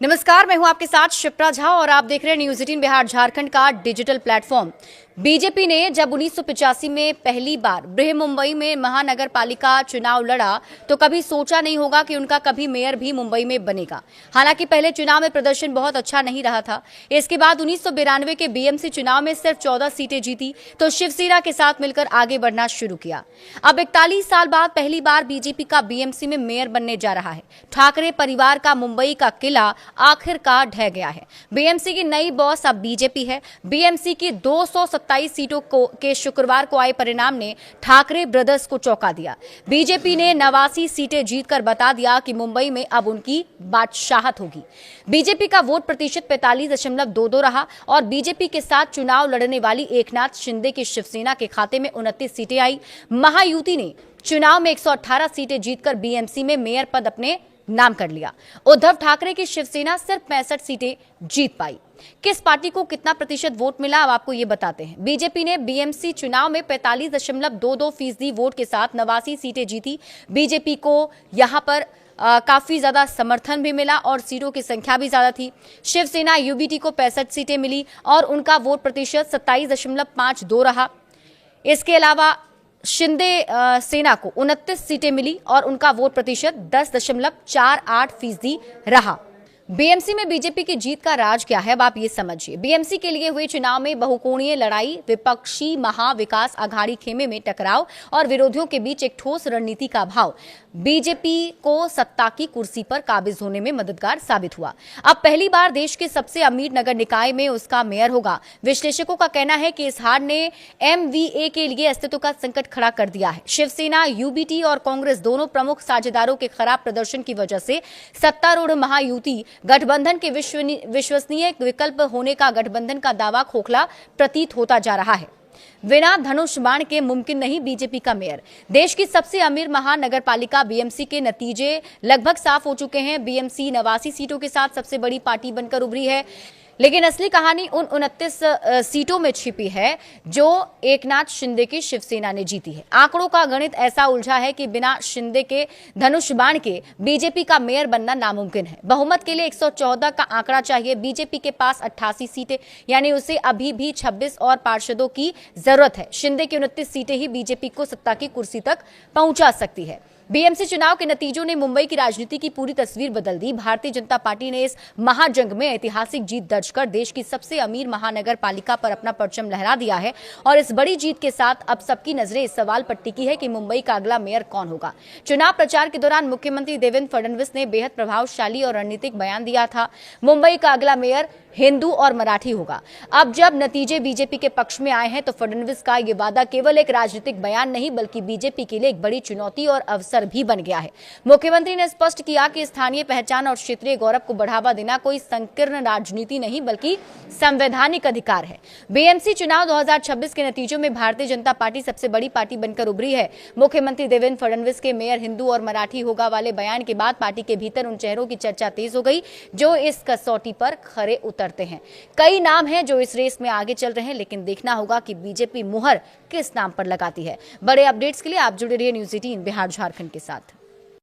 नमस्कार, मैं हूं आपके साथ शिप्रा झा और आप देख रहे हैं न्यूज 18 बिहार झारखंड का डिजिटल प्लेटफॉर्म। बीजेपी ने जब 1985 में पहली बार बृह मुंबई में महानगर पालिका चुनाव लड़ा तो कभी सोचा नहीं होगा कि उनका कभी मेयर भी मुंबई में बनेगा। हालांकि पहले चुनाव में प्रदर्शन बहुत अच्छा नहीं रहा था। इसके बाद 1992 के बीएमसी चुनाव में सिर्फ 14 सीटें जीती तो शिवसेना के साथ मिलकर आगे बढ़ना शुरू किया। अब 41 साल बाद पहली बार बीजेपी का बीएमसी में मेयर बनने जा रहा है। ठाकरे परिवार का मुंबई का किला आखिरकार ढह गया है। बीएमसी की नई बॉस अब बीजेपी है। बीएमसी की 227 सीटों के शुक्रवार को आए परिणाम ने ठाकरे ब्रदर्स को चौंका दिया। बीजेपी ने 89 सीटें जीतकर बता दिया कि मुंबई में अब उनकी बादशाहत होगी। बीजेपी का वोट प्रतिशत 45.22 रहा और बीजेपी के साथ चुनाव लड़ने वाली एकनाथ शिंदे की शिवसेना के खाते में 29 सीटें आई। महायुति ने चुनाव में 118 सीटें जीतकर बीएमसी में मेयर पद अपने नाम कर लिया। उद्धव ठाकरे की शिवसेना सिर्फ 65 सीटें जीत पाई। किस पार्टी को कितना प्रतिशत वोट मिला अब आपको ये बताते हैं। बीजेपी ने बीएमसी चुनाव में 45.22% वोट के साथ 89 सीटें जीती। बीजेपी को यहां पर काफी ज्यादा समर्थन भी मिला और सीटों की संख्या भी ज्यादा थी। शिवसेना यूबीटी को 65 सीटें मिली और उनका वोट प्रतिशत 27.52 रहा। इसके अलावा शिंदे सेना को 29 सीटें मिली और उनका वोट प्रतिशत 10.48% रहा। बीएमसी में बीजेपी की जीत का राज क्या है अब आप ये समझिए। बीएमसी के लिए हुए चुनाव में बहुकोणीय लड़ाई, विपक्षी महाविकास आघाड़ी खेमे में टकराव और विरोधियों के बीच एक ठोस रणनीति का अभाव बीजेपी को सत्ता की कुर्सी पर काबिज होने में मददगार साबित हुआ। अब पहली बार देश के सबसे अमीर नगर निकाय में उसका मेयर होगा। विश्लेषकों का कहना है कि इस हार ने एमवीए के लिए अस्तित्व का संकट खड़ा कर दिया है। शिवसेना, यूबीटी और कांग्रेस दोनों प्रमुख साझेदारों के खराब प्रदर्शन की वजह से सत्तारूढ़ महायुति गठबंधन के विश्वसनीय विकल्प होने का गठबंधन का दावा खोखला प्रतीत होता जा रहा है। बिना धनुष बाण के मुमकिन नहीं बीजेपी का मेयर। देश की सबसे अमीर महानगरपालिका बीएमसी के नतीजे लगभग साफ हो चुके हैं। बीएमसी 89 सीटों के साथ सबसे बड़ी पार्टी बनकर उभरी है, लेकिन असली कहानी उन 29 सीटों में छिपी है जो एकनाथ शिंदे की शिवसेना ने जीती है। आंकड़ों का गणित ऐसा उलझा है कि बिना शिंदे के धनुष बाण के बीजेपी का मेयर बनना नामुमकिन है। बहुमत के लिए 114 का आंकड़ा चाहिए। बीजेपी के पास 88 सीटें, यानी उसे अभी भी 26 और पार्षदों की जरूरत है। शिंदे की 29 सीटें ही बीजेपी को सत्ता की कुर्सी तक पहुंचा सकती है। बीएमसी चुनाव के नतीजों ने मुंबई की राजनीति की पूरी तस्वीर बदल दी। भारतीय जनता पार्टी ने इस महाजंग में ऐतिहासिक जीत दर्ज कर देश की सबसे अमीर महानगर पालिका पर अपना परचम लहरा दिया है और इस बड़ी जीत के साथ अब सबकी नजरें इस सवाल पर टिकी है कि मुंबई का अगला मेयर कौन होगा। चुनाव प्रचार के दौरान मुख्यमंत्री देवेंद्र फडणवीस ने बेहद प्रभावशाली और रणनीतिक बयान दिया था। मुंबई का अगला मेयर हिंदू और मराठी होगा। अब जब नतीजे बीजेपी के पक्ष में आए हैं तो फडणवीस का ये वादा केवल एक राजनीतिक बयान नहीं बल्कि बीजेपी के लिए एक बड़ी चुनौती और अवसर भी बन गया है। मुख्यमंत्री ने स्पष्ट किया कि स्थानीय पहचान और क्षेत्रीय गौरव को बढ़ावा देना कोई संकीर्ण राजनीति नहीं बल्कि संवैधानिक अधिकार है। बीएमसी चुनाव 2026 के नतीजों में भारतीय जनता पार्टी सबसे बड़ी पार्टी बनकर उभरी है। मुख्यमंत्री देवेंद्र फडणवीस के मेयर हिंदू और मराठी होगा वाले बयान के बाद पार्टी के भीतर उन चेहरों की चर्चा तेज हो गई जो इस कसौटी पर खरे उतरते हैं। कई नाम हैं जो इस रेस में आगे चल रहे हैं, लेकिन देखना होगा कि बीजेपी मुहर किस नाम पर लगाती है। बड़े अपडेट्स के लिए आप जुड़े रहिए न्यूज 18 बिहार झारखंड के साथ।